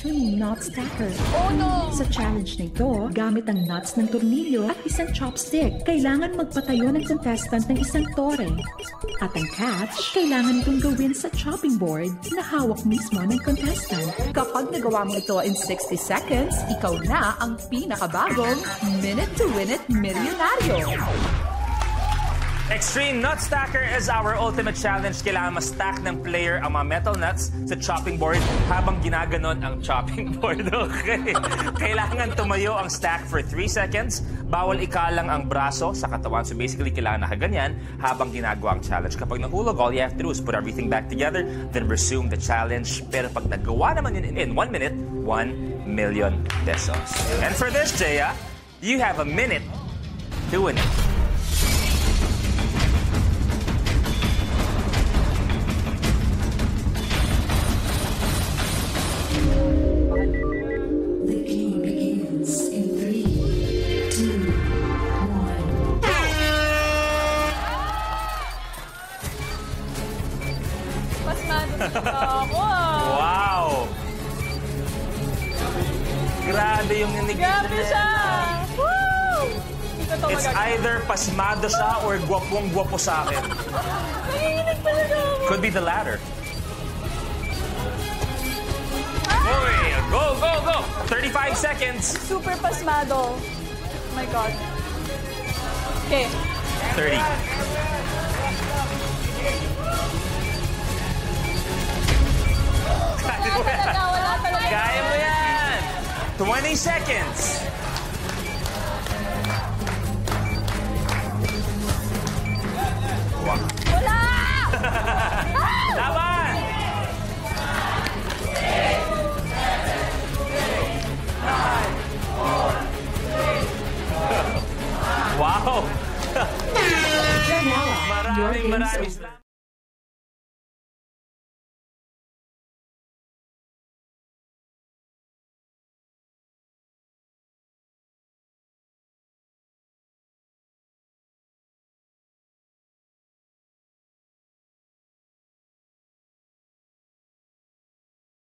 Extreme Knot Stacker. Oh no! Sa challenge na ito, gamit ang nuts ng tornilyo at isang chopstick. Kailangan magpatayo ng contestant ng isang tore. At ang catch, kailangan itong gawin sa chopping board na hawak mismo ng contestant. Kapag nagawa mo ito in 60 seconds, ikaw na ang pinakabagong Minute to Win It Milyonaryo. Extreme Nut Stacker is our ultimate challenge. Kailangan ma-stack ng player ang mga metal nuts sa chopping board habang ginaganon ang chopping board. Okay. Kailangan tumayo ang stack for 3 seconds. Bawal ikalang ang braso sa katawan. So basically, kailangan nakaganyan habang ginagawa ang challenge. Kapag nahulog, all you have to do is put everything back together, then resume the challenge. Pero pag nagawa naman yun in 1 minute, 1 million pesos. And for this, Jaya, you have a minute to win it. Wow! Grabe yung ninig. Grabe siya! Woo! It's either pasmado siya or gwapong-gwapo sa akin. Nanginginig talaga ako. Could be the latter. Go, go, go! 35 seconds. Super pasmado. Oh my God. Okay. 30. Wala talaga. Kaya mo yan! 20 seconds. Wala! Laban! Wow! Janela, your game's over.